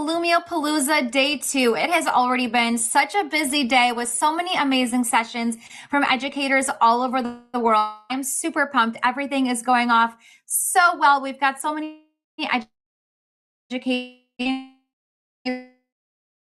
Lumio Palooza Day 2. It has already been such a busy day with so many amazing sessions from educators all over the world. I'm super pumped. Everything is going off so well. We've got so many education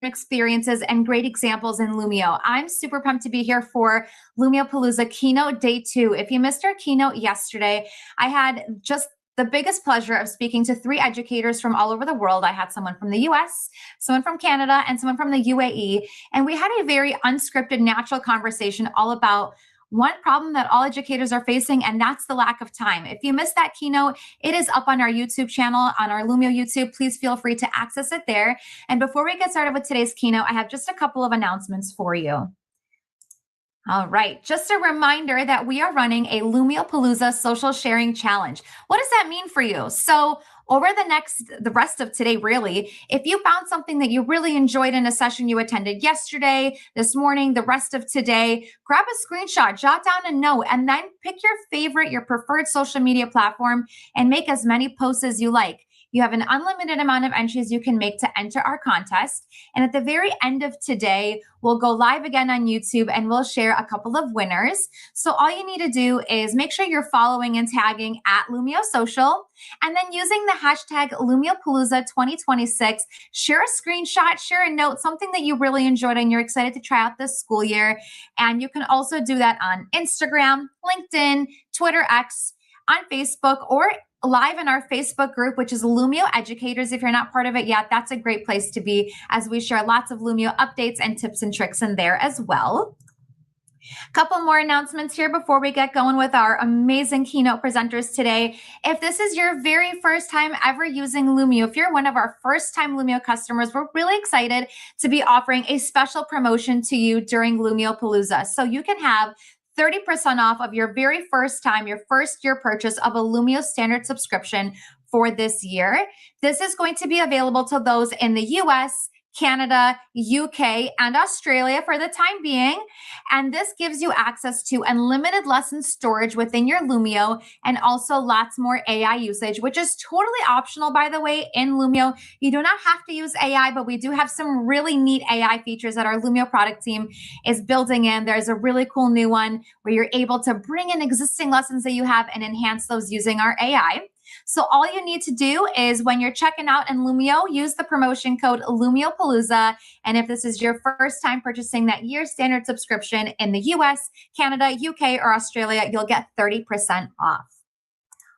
experiences and great examples in Lumio. I'm super pumped to be here for Lumio Palooza Keynote Day 2. If you missed our keynote yesterday, I had just the biggest pleasure of speaking to 3 educators from all over the world. I had someone from the US, someone from Canada, and someone from the UAE. And we had a very unscripted, natural conversation all about one problem that all educators are facing, and that's the lack of time. If you missed that keynote, it is up on our YouTube channel, on our Lumio YouTube. Please feel free to access it there. And before we get started with today's keynote, I have just a couple of announcements for you. All right, just a reminder that we are running a Lumio Palooza social sharing challenge. What does that mean for you? So over the rest of today, really, if you found something that you really enjoyed in a session you attended yesterday, this morning, the rest of today, grab a screenshot, jot down a note, and then pick your preferred social media platform and make as many posts as you like. You have an unlimited amount of entries you can make to enter our contest. And at the very end of today, we'll go live again on YouTube and we'll share a couple of winners. So all you need to do is make sure you're following and tagging at Lumio Social, and then using the hashtag LumioPalooza 2026, share a screenshot, share a note, something that you really enjoyed and you're excited to try out this school year. And you can also do that on Instagram, LinkedIn, Twitter X, on Facebook, or live in our Facebook group, which is Lumio Educators. If you're not part of it yet, that's a great place to be, as we share lots of Lumio updates and tips and tricks in there as well. Couple more announcements here before we get going with our amazing keynote presenters today. If this is your very first time ever using Lumio, if you're one of our first time Lumio customers, we're really excited to be offering a special promotion to you during Lumio Palooza. So you can have 30% off of your very first time, your first year purchase of a Lumio standard subscription for this year. This is going to be available to those in the US, Canada, UK, and Australia for the time being. And this gives you access to unlimited lesson storage within your Lumio, and also lots more AI usage, which is totally optional, by the way, in Lumio. You do not have to use AI, but we do have some really neat AI features that our Lumio product team is building in. There's a really cool new one where you're able to bring in existing lessons that you have and enhance those using our AI. So all you need to do is, when you're checking out in Lumio, use the promotion code LumioPalooza. And if this is your first time purchasing that year standard subscription in the US, Canada, UK, or Australia, you'll get 30% off.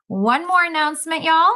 One more announcement, y'all.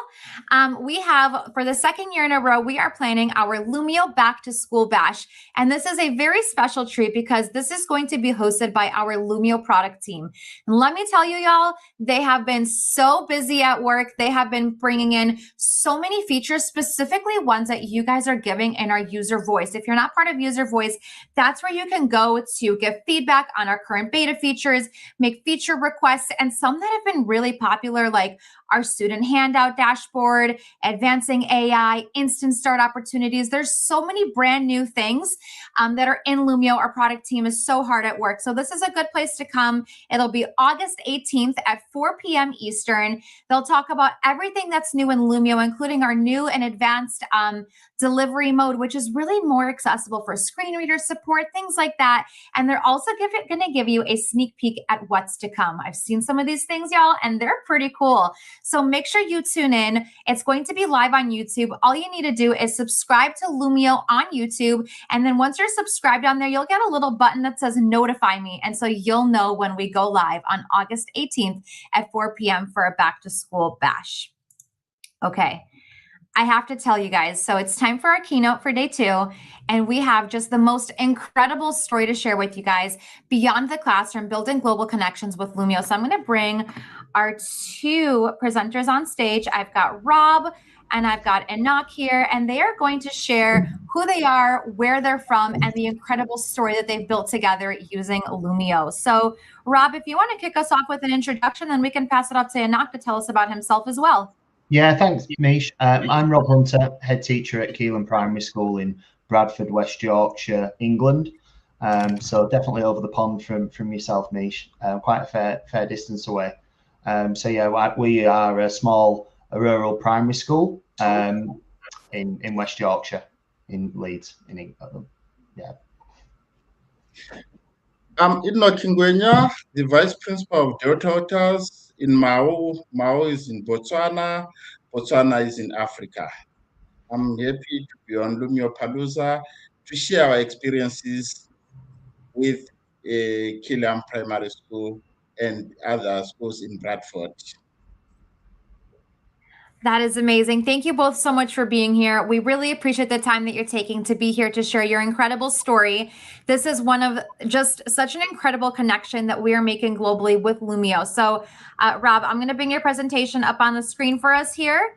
We have, for the second year in a row, we are planning our Lumio Back to School Bash. And this is a very special treat because this is going to be hosted by our Lumio product team. And let me tell you, y'all, they have been so busy at work. They have been bringing in so many features, specifically ones that you guys are giving in our user voice. If you're not part of user voice, that's where you can go to give feedback on our current beta features, make feature requests, and some that have been really popular, like our student handout dashboard, advancing AI, instant start opportunities. There's so many brand new things that are in Lumio. Our product team is so hard at work. So this is a good place to come. It'll be August 18th at 4 p.m. Eastern. They'll talk about everything that's new in Lumio, including our new and advanced delivery mode, which is really more accessible for screen reader support, things like that. And they're also going to give you a sneak peek at what's to come. I've seen some of these things, y'all, and they're pretty cool. So make sure you tune in. It's going to be live on YouTube. All you need to do is subscribe to Lumio on YouTube. And then once you're subscribed on there, you'll get a little button that says notify me. And so you'll know when we go live on August 18th at 4 p.m. for a back to school bash. Okay. I have to tell you guys, so it's time for our keynote for day 2, and we have just the most incredible story to share with you guys beyond the classroom, building global connections with Lumio. So I'm going to bring our 2 presenters on stage. I've got Rob and I've got Enock here, and they are going to share who they are, where they're from, and the incredible story that they've built together using Lumio. So Rob, if you want to kick us off with an introduction, then we can pass it up to Enock to tell us about himself as well. Yeah, thanks, Mish. I'm Rob Hunter, head teacher at Keelham Primary School in Bradford, West Yorkshire, England. So definitely over the pond from yourself, Mish, quite a fair distance away. So yeah, we are a rural primary school in West Yorkshire. in Leeds, in England. Yeah. I'm Enock Ngwenya, the Vice Principal of Headteachers in Mao. Mao is in Botswana. Botswana is in Africa. I'm happy to be on Lumio Palooza to share our experiences with Keelham Primary School and other schools in Bradford. That is amazing. Thank you both so much for being here. We really appreciate the time that you're taking to be here to share your incredible story. This is one of just such an incredible connection that we are making globally with Lumio. So, Rob, I'm going to bring your presentation up on the screen for us here.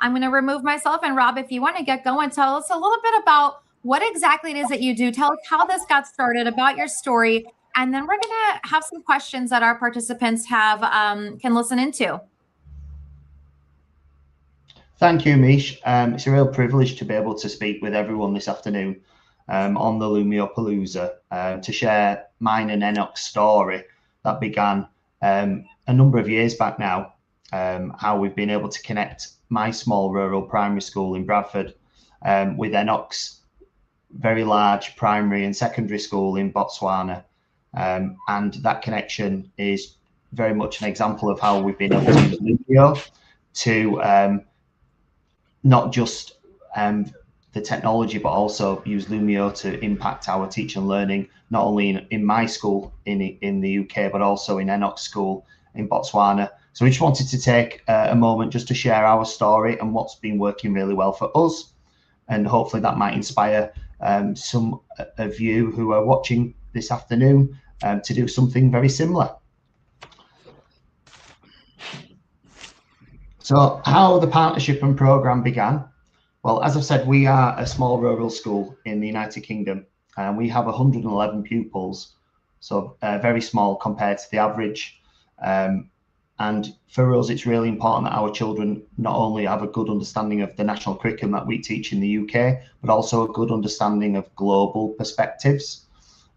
I'm going to remove myself. And Rob, if you want to get going, tell us a little bit about what exactly it is that you do. Tell us how this got started, about your story, and then we're going to have some questions that our participants have can listen into. Thank you, Mish. It's a real privilege to be able to speak with everyone this afternoon on the Lumio Palooza to share mine and Enock's story that began a number of years back now, how we've been able to connect my small rural primary school in Bradford with Enock's very large primary and secondary school in Botswana. And that connection is very much an example of how we've been able to use Lumio to not just the technology, but also use Lumio to impact our teaching and learning, not only in my school in the UK, but also in Enock's school in Botswana. So we just wanted to take a moment just to share our story and what's been working really well for us. And hopefully that might inspire some of you who are watching this afternoon to do something very similar. So how the partnership and program began? Well, as I've said, we are a small rural school in the United Kingdom, and we have 111 pupils, so very small compared to the average. And for us, it's really important that our children not only have a good understanding of the national curriculum that we teach in the UK, but also a good understanding of global perspectives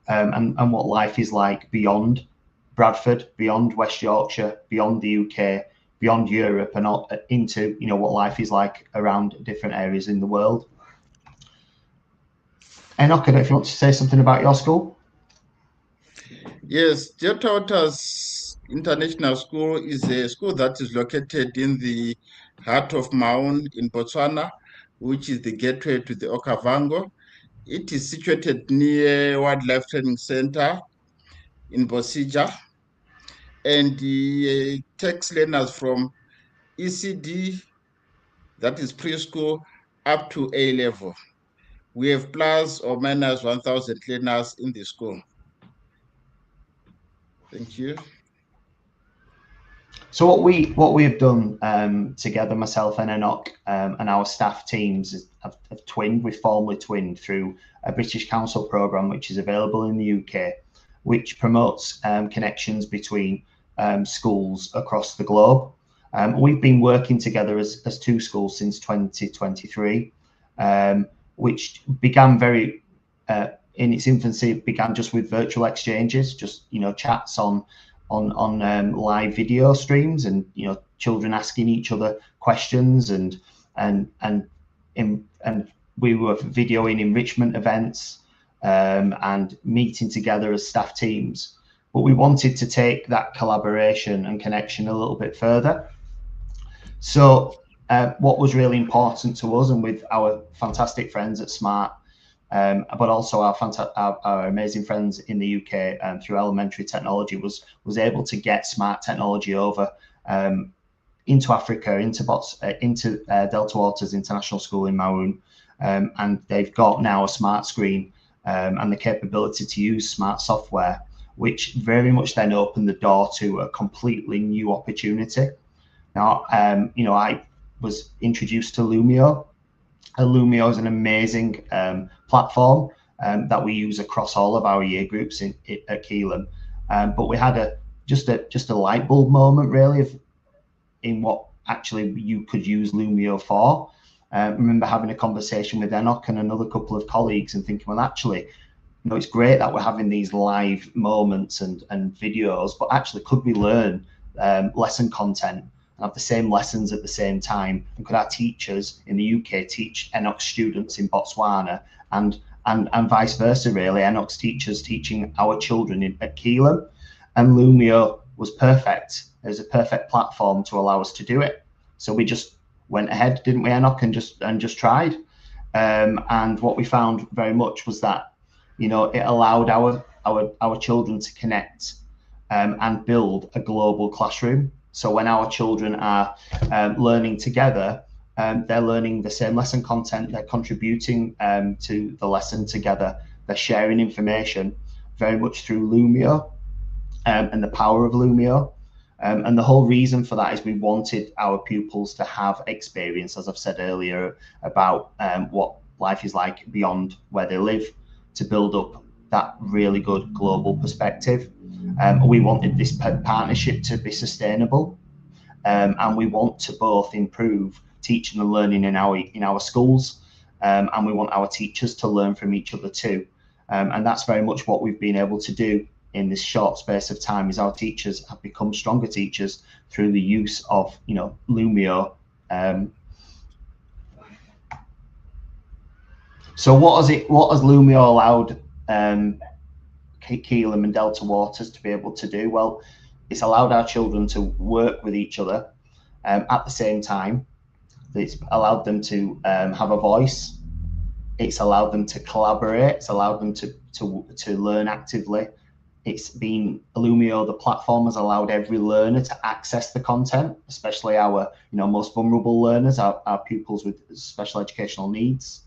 and what life is like beyond Bradford, beyond West Yorkshire, beyond the UK, beyond Europe, and into what life is like around different areas in the world. Enock, I don't know if you want to say something about your school. Yes, Headteachers International School is a school that is located in the heart of Maun in Botswana, which is the gateway to the Okavango. It is situated near Wildlife Training Center in Bosija, and takes learners from ECD, that is preschool, up to A level. We have plus or minus 1,000 learners in the school. Thank you. So what we have done together, myself and Enock, and our staff teams have twinned. We've formally twinned through a British Council programme which is available in the UK, which promotes connections between schools across the globe. We've been working together as two schools since 2023, which began very in its infancy. It began just with virtual exchanges, just chats on live video streams, and children asking each other questions, and we were videoing enrichment events and meeting together as staff teams. But we wanted to take that collaboration and connection a little bit further. So what was really important to us, and with our fantastic friends at Smart, but also our amazing friends in the UK through elementary technology, was able to get smart technology over into Africa, into Delta Waters International School in Maun, and they've got now a smart screen and the capability to use smart software, which very much then opened the door to a completely new opportunity. Now, I was introduced to Lumio. Lumio is an amazing platform that we use across all of our year groups at Keelham. But we had just a light bulb moment, really, in what actually you could use Lumio for. I remember having a conversation with Enock and another couple of colleagues and thinking, well, actually, it's great that we're having these live moments and videos, but actually, could we learn lesson content and have the same lessons at the same time? And could our teachers in the UK teach Enock students in Botswana, and vice versa, really? Enock's teachers teaching our children at Keelham, and Lumio was perfect. It was a perfect platform to allow us to do it. So we just went ahead, didn't we, Enock, and just tried. And what we found very much was that, you know, it allowed our children to connect and build a global classroom. So when our children are learning together, they're learning the same lesson content, they're contributing to the lesson together, they're sharing information very much through Lumio and the power of Lumio. And the whole reason for that is we wanted our pupils to have experience, as I've said earlier, about what life is like beyond where they live, to build up that really good global perspective. We wanted this partnership to be sustainable, and we want to both improve teaching and learning in our schools, and we want our teachers to learn from each other too. And that's very much what we've been able to do in this short space of time, is our teachers have become stronger teachers through the use of, you know, Lumio. So what has Lumio allowed Keelham and Delta Waters to be able to do? Well, it's allowed our children to work with each other at the same time. It's allowed them to have a voice. It's allowed them to collaborate. It's allowed them to learn actively. It's been Lumio, the platform, has allowed every learner to access the content, especially our, you know, most vulnerable learners, our pupils with special educational needs.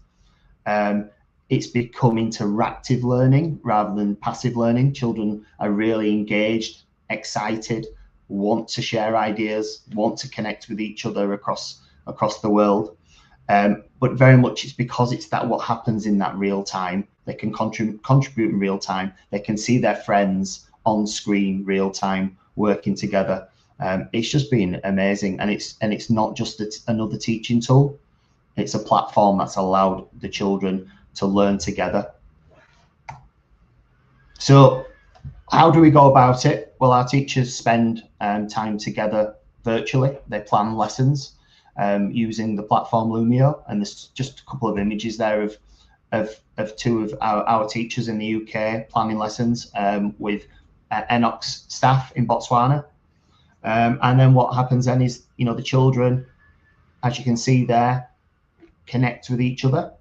It's become interactive learning rather than passive learning. Children are really engaged, excited, want to share ideas, want to connect with each other across the world. But very much it's because it's what happens in that real time. They can contribute in real time. They can see their friends on screen real time working together. It's just been amazing, and it's not just another teaching tool. It's a platform that's allowed the children to learn together. So how do we go about it? Well, our teachers spend time together virtually. They plan lessons using the platform Lumio, and there's just a couple of images there of two of our teachers in the UK planning lessons with Enock's staff in Botswana. And then what happens then is, you know, the children, as you can see there, connect with each other.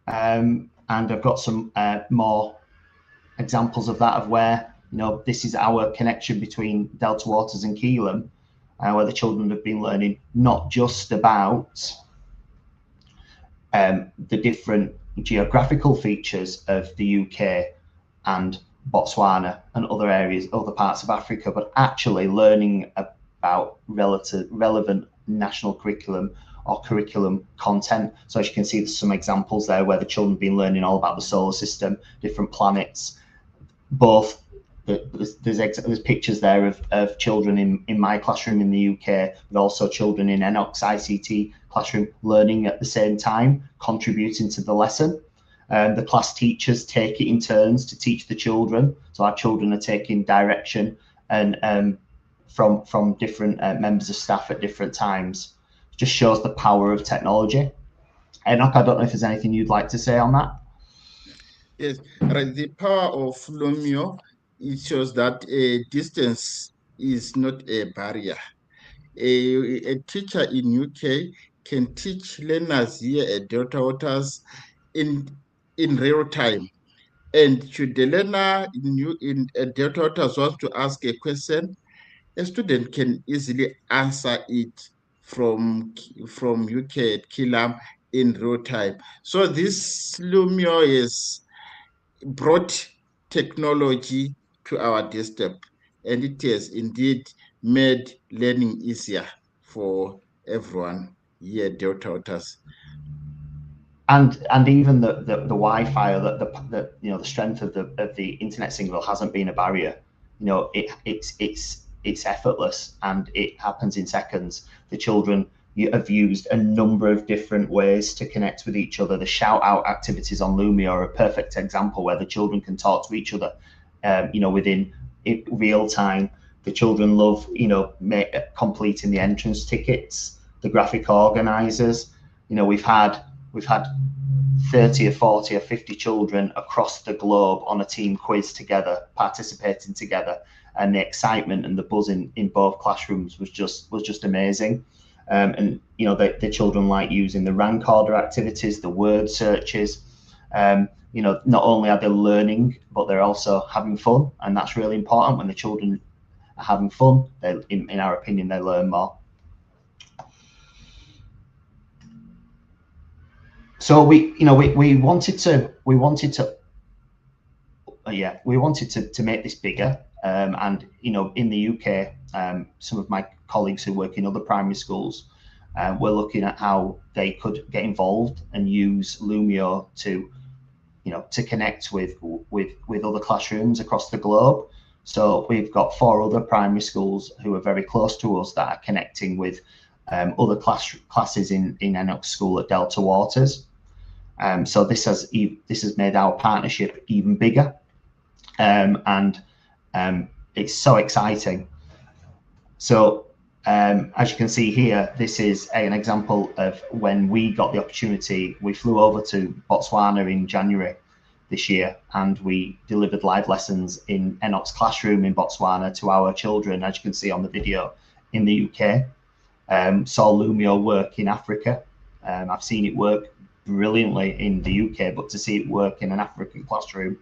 And I've got some more examples of that, of where, you know, this is our connection between Delta Waters and Keelham, where the children have been learning not just about the different geographical features of the UK and Botswana and other areas, other parts of Africa, but actually learning about relevant national curriculum or curriculum content. So as you can see, there's some examples there where the children have been learning all about the solar system, different planets. Both there's pictures there of children in my classroom in the UK, but also children in Enock's ICT classroom learning at the same time, contributing to the lesson. The class teachers take it in turns to teach the children. So our children are taking direction and from different members of staff at different times. It just shows the power of technology. Enock, I don't know if there's anything you'd like to say on that. Yes, right. The power of Lumio, it shows that distance is not a barrier. A teacher in UK can teach learners here at Delta Waters in real time. And should the learner in Delta Waters want to ask a question, a student can easily answer it from UK at Keelham in real time. So this Lumio is brought technology to our doorstep, and it has indeed made learning easier for everyone here at Delta Waters. And even the Wi-Fi, or the you know, the strength of the internet signal hasn't been a barrier. You know, it's effortless and it happens in seconds. The children have used a number of different ways to connect with each other. The shout out activities on Lumio are a perfect example where the children can talk to each other, you know, within real time. The children love, completing the entrance tickets, the graphic organisers. We've had 30 or 40 or 50 children across the globe on a team quiz together, participating together, and the excitement and the buzz in both classrooms was just amazing. And the children like using the rank order activities, the word searches. Not only are they learning, but they're also having fun, and that's really important. When the children are having fun, in our opinion, they learn more. So we wanted to make this bigger, and in the UK, some of my colleagues who work in other primary schools were looking at how they could get involved and use Lumio to connect with other classrooms across the globe. So we've got 4 other primary schools who are very close to us that are connecting with other classes in Enock's school at Delta Waters. So this has made our partnership even bigger, and it's so exciting. So as you can see here, this is an example of when we got the opportunity. We flew over to Botswana in January this year, and we delivered live lessons in Enock's classroom in Botswana to our children, as you can see on the video, in the UK. Saw Lumio work in Africa. I've seen it work brilliantly in the UK, but to see it work in an African classroom,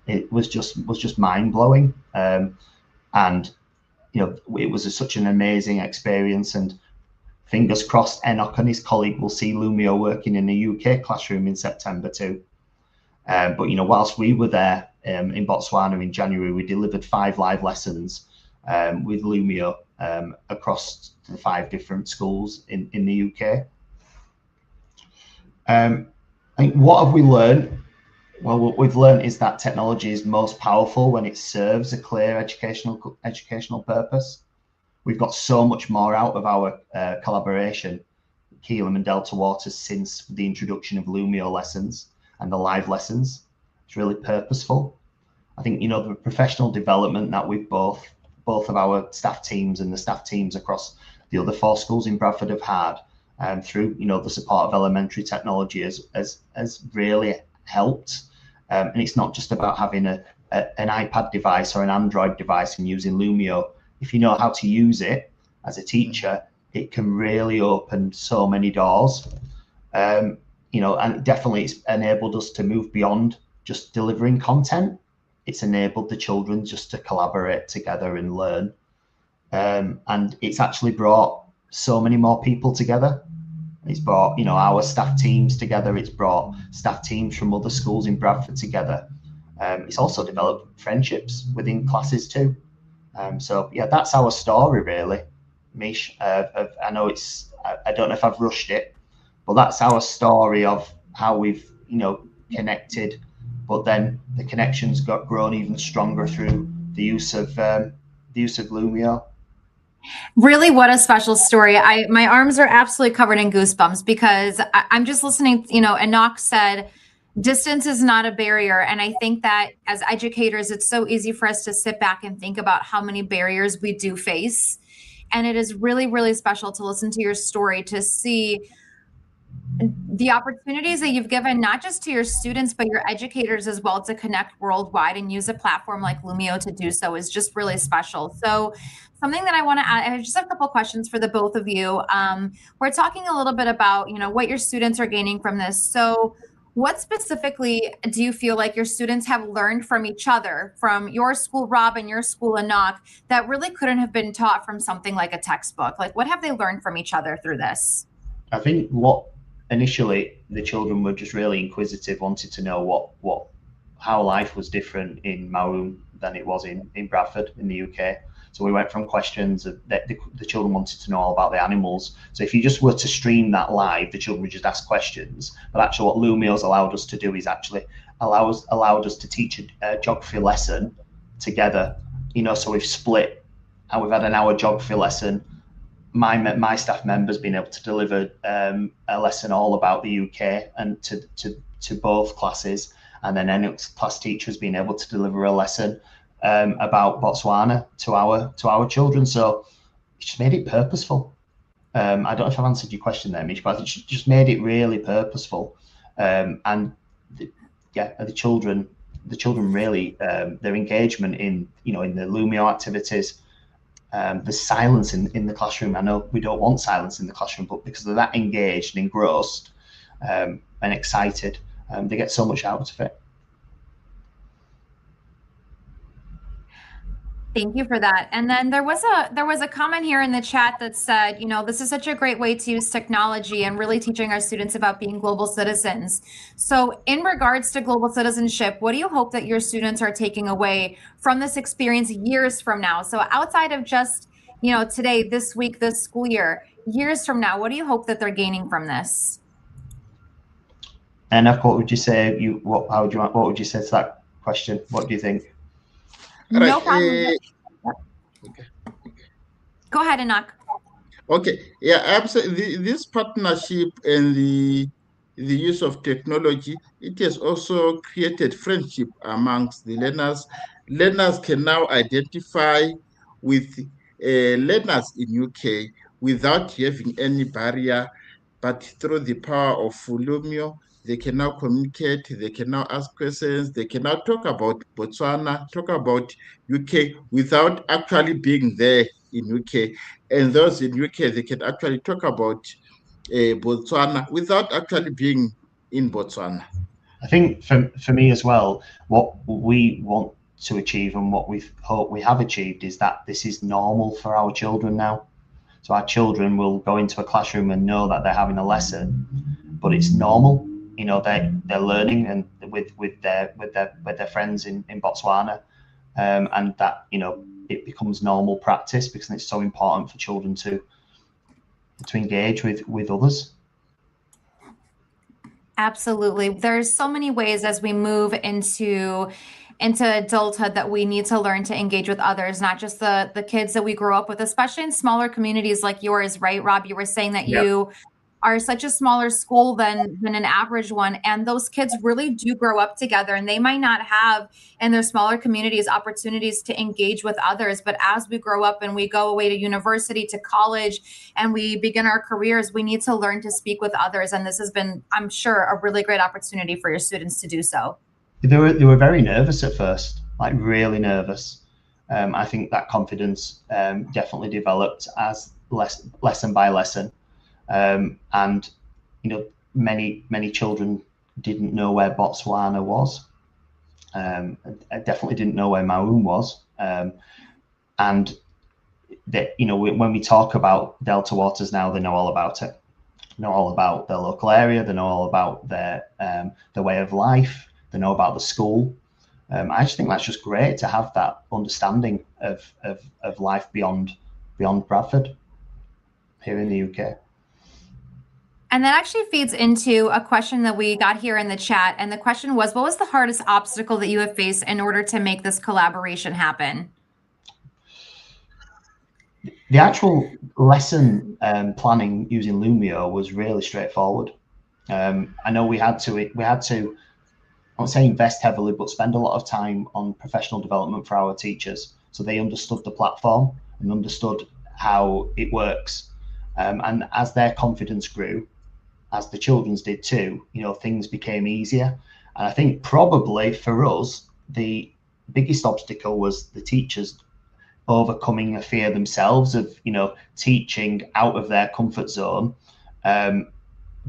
it was just mind-blowing. And it was such an amazing experience, and fingers crossed Enock and his colleague will see Lumio working in a UK classroom in September too. But whilst we were there in Botswana in January, we delivered 5 live lessons with Lumio across the 5 different schools in the UK. I think, what have we learned? Well, what we've learned is that technology is most powerful when it serves a clear educational purpose. We've got so much more out of our collaboration, Keelham and Delta Waters, since the introduction of Lumio lessons and the live lessons. It's really purposeful. I think the professional development that we've both of our staff teams and the staff teams across the other 4 schools in Bradford have had, through the support of elementary technology has really helped. And it's not just about having an iPad device or an Android device and using Lumio. If you know how to use it as a teacher, it can really open so many doors. And definitely it's enabled us to move beyond just delivering content. It's enabled the children just to collaborate together and learn. And it's actually brought so many more people together. It's brought our staff teams together. It's brought staff teams from other schools in Bradford together. It's also developed friendships within classes too. So yeah, that's our story really, Mish. I know I don't know if I've rushed it, but that's our story of how we've connected, but then the connections got grown even stronger through the use of Lumio. Really, what a special story. My arms are absolutely covered in goosebumps, because I'm just listening. Enock said, distance is not a barrier. And I think that as educators, it's so easy for us to sit back and think about how many barriers we do face. And it is really, really special to listen to your story, to see the opportunities that you've given, not just to your students, but your educators as well, to connect worldwide and use a platform like Lumio to do so, is just really special. So something that I want to add, I just have a couple of questions for the both of you. We're talking a little bit about, what your students are gaining from this. So what specifically do you feel like your students have learned from each other, from your school, Rob, and your school, Enock, that really couldn't have been taught from something like a textbook? Like, what have they learned from each other through this? I think initially the children were just really inquisitive, wanted to know how life was different in Maroon than it was in Bradford in the UK. So we went from questions that the children wanted to know all about the animals. So if you just were to stream that live, the children would just ask questions. But actually what Lumio's allowed us to do is actually allowed us to teach a geography lesson together. So we've split, and we've had an hour geography lesson. My staff members been able to deliver a lesson all about the UK and to both classes, and then Enock's class teacher has been able to deliver a lesson about Botswana to our children. So it just made it purposeful. I don't know if I've answered your question there, Mish, but it just made it really purposeful. And the children really, their engagement in the Lumio activities, the silence in the classroom. I know we don't want silence in the classroom, but because they're that engaged and engrossed and excited, they get so much out of it. Thank you for that. And then there was a comment here in the chat that said, this is such a great way to use technology and really teaching our students about being global citizens. So in regards to global citizenship, what do you hope that your students are taking away from this experience years from now? So outside of just, today, this week, this school year, years from now, what do you hope that they're gaining from this? Enock, what would you say? What would you say to that question? What do you think? No problem. Okay. Go ahead, Enock. Okay. Yeah, absolutely. This partnership and the use of technology, it has also created friendship amongst the learners. Learners can now identify with learners in UK without having any barrier, but through the power of Lumio, they can now communicate, they can now ask questions, they can now talk about Botswana, talk about UK without actually being there in UK. And those in UK, they can actually talk about Botswana without actually being in Botswana. I think for me as well, what we want to achieve and what we hope we have achieved is that this is normal for our children now. So our children will go into a classroom and know that they're having a lesson, but it's normal. They're learning and with their friends in Botswana, and that it becomes normal practice because it's so important for children to engage with others. Absolutely. There's so many ways as we move into adulthood that we need to learn to engage with others, not just the kids that we grew up with, especially in smaller communities like yours, right, Rob? You were saying that you are such a smaller school than an average one, and those kids really do grow up together, and they might not have in their smaller communities opportunities to engage with others. But as we grow up and we go away to university, to college, and we begin our careers, we need to learn to speak with others. And this has been, I'm sure, a really great opportunity for your students to do so. They were very nervous at first, like really nervous. I think that confidence definitely developed as lesson by lesson. And many children didn't know where Botswana was. I definitely didn't know where Maun was. And that when we talk about Delta Waters now, they know all about it. They know all about their local area. They know all about their way of life. They know about the school. I just think that's just great to have that understanding of life beyond Bradford here in the UK. And that actually feeds into a question that we got here in the chat. And the question was, what was the hardest obstacle that you have faced in order to make this collaboration happen? The actual lesson planning using Lumio was really straightforward. I know we had to, I won't say invest heavily, but spend a lot of time on professional development for our teachers. So they understood the platform and understood how it works. And as their confidence grew, as the children's did too, things became easier. And I think probably for us, the biggest obstacle was the teachers overcoming a fear themselves of, teaching out of their comfort zone,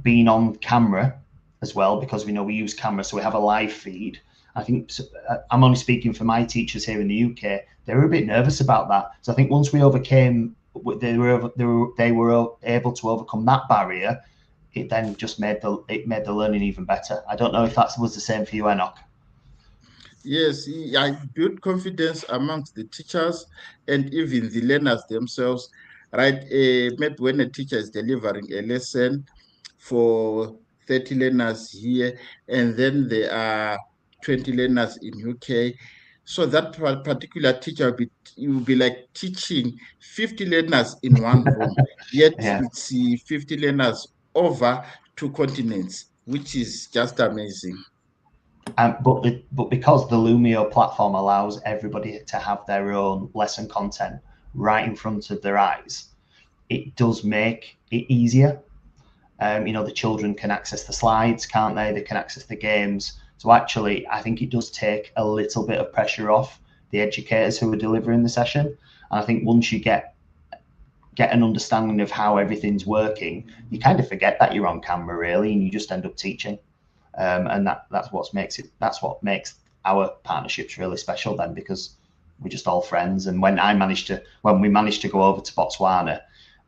being on camera as well, because we use camera, so we have a live feed. I think I'm only speaking for my teachers here in the UK. They were a bit nervous about that. So I think once we overcame, they were able to overcome that barrier. It then just made the learning even better. I don't know if that was the same for you, Enock. Yes, I built confidence amongst the teachers and even the learners themselves, right? Maybe when a teacher is delivering a lesson for 30 learners here, and then there are 20 learners in UK, so that particular teacher will be like teaching 50 learners in one room, yet it's 50 learners over 2 continents, which is just amazing. But because the Lumio platform allows everybody to have their own lesson content right in front of their eyes, it does make it easier. The children can access the slides, can't they? They can access the games. So actually, I think it does take a little bit of pressure off the educators who are delivering the session. And I think once you get an understanding of how everything's working, you kind of forget that you're on camera really, and you just end up teaching. And that's what makes our partnerships really special then, because we're just all friends. And when we managed to go over to Botswana,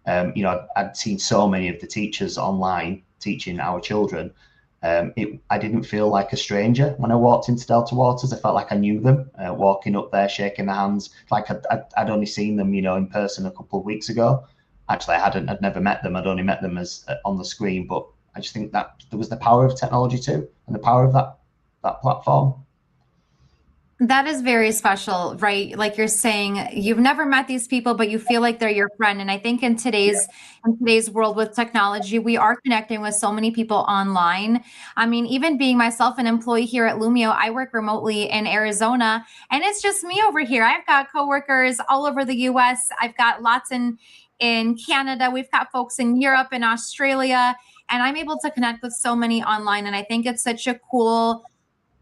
I'd seen so many of the teachers online teaching our children. I didn't feel like a stranger when I walked into Delta Waters. I felt like I knew them, walking up there, shaking their hands, like I'd only seen them, in person a couple of weeks ago. Actually, I'd never met them. I'd only met them as on the screen, but I just think that there was the power of technology too, and the power of that platform. That is very special, right? Like you're saying, you've never met these people, but you feel like they're your friend. And I think in today's world with technology, we are connecting with so many people online. I mean, even being myself an employee here at Lumio, I work remotely in Arizona, and it's just me over here. I've got coworkers all over the US. I've got lots in Canada. We've got folks in Europe and Australia, and I'm able to connect with so many online. And I think it's such a cool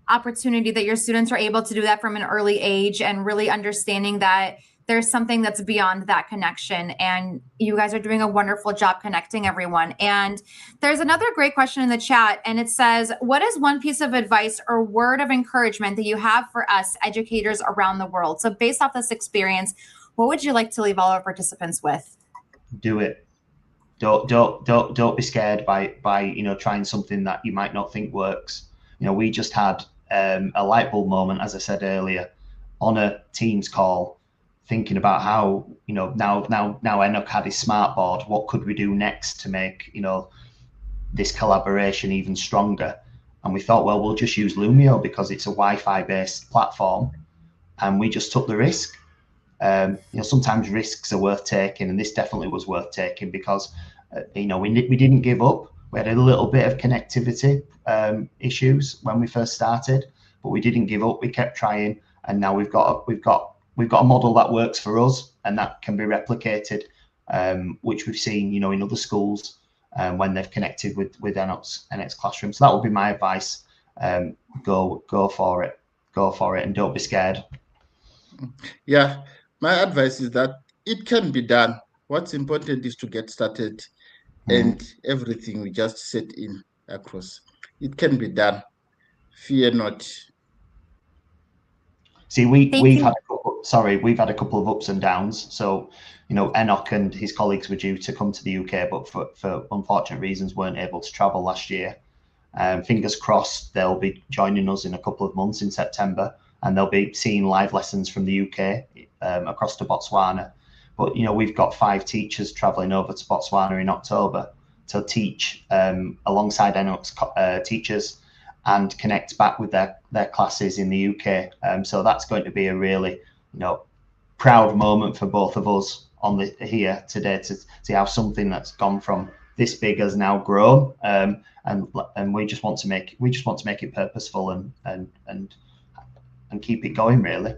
opportunity that your students are able to do that from an early age, and really understanding that there's something that's beyond that connection. And you guys are doing a wonderful job connecting everyone. And there's another great question in the chat, and it says, what is one piece of advice or word of encouragement that you have for us educators around the world? So based off this experience, what would you like to leave all our participants with? Do it. Don't be scared by trying something that you might not think works. We just had a light bulb moment, as I said earlier, on a Teams call, thinking about how now Enock had his smart board. What could we do next to make this collaboration even stronger? And we thought, well, we'll just use Lumio because it's a Wi-Fi based platform, and we just took the risk. Sometimes risks are worth taking, and this definitely was worth taking because we didn't give up. We had a little bit of connectivity issues when we first started, but we didn't give up. We kept trying, and now we've got a model that works for us and that can be replicated, which we've seen, in other schools when they've connected with Enock's classroom. So that would be my advice. Go for it, and don't be scared. Yeah, my advice is that it can be done. What's important is to get started. And everything we just set in across. It can be done. Fear not. See, we've had a couple of ups and downs. So, Enock and his colleagues were due to come to the UK, but for unfortunate reasons weren't able to travel last year. Fingers crossed, they'll be joining us in a couple of months in September, and they'll be seeing live lessons from the UK across to Botswana. But we've got 5 teachers traveling over to Botswana in October to teach alongside Enock's teachers and connect back with their classes in the UK. So that's going to be a really proud moment for both of us here today to see how something that's gone from this big has now grown. And we just want to make it purposeful and keep it going, really.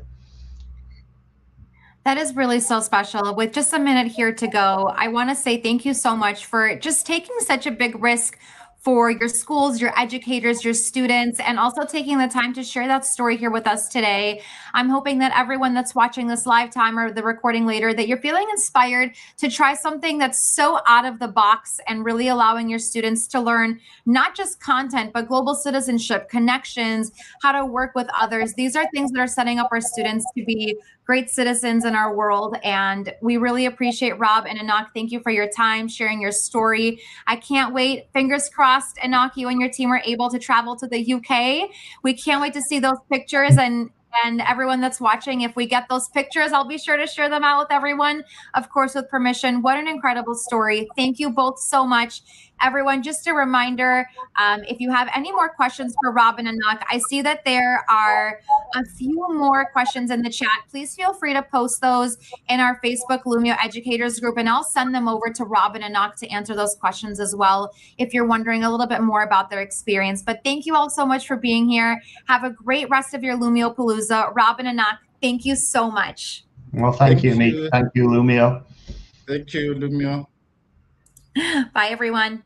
That is really so special. With just a minute here to go, I want to say thank you so much for just taking such a big risk for your schools, your educators, your students, and also taking the time to share that story here with us today. I'm hoping that everyone that's watching this live time or the recording later, that you're feeling inspired to try something that's so out of the box and really allowing your students to learn not just content, but global citizenship, connections, how to work with others. These are things that are setting up our students to be great citizens in our world. And we really appreciate Rob and Enock. Thank you for your time, sharing your story. I can't wait. Fingers crossed, Enock, you and your team are able to travel to the UK. We can't wait to see those pictures, and everyone that's watching, if we get those pictures, I'll be sure to share them out with everyone, of course, with permission. What an incredible story. Thank you both so much. Everyone, just a reminder, if you have any more questions for Rob and Enock, I see that there are a few more questions in the chat. Please feel free to post those in our Facebook Lumio Educators group, and I'll send them over to Rob and Enock to answer those questions as well if you're wondering a little bit more about their experience. But thank you all so much for being here. Have a great rest of your Lumio Palooza. Rob and Enock, thank you so much. Well, thank you, Mish. Thank you, Lumio. Thank you, Lumio. Bye, everyone.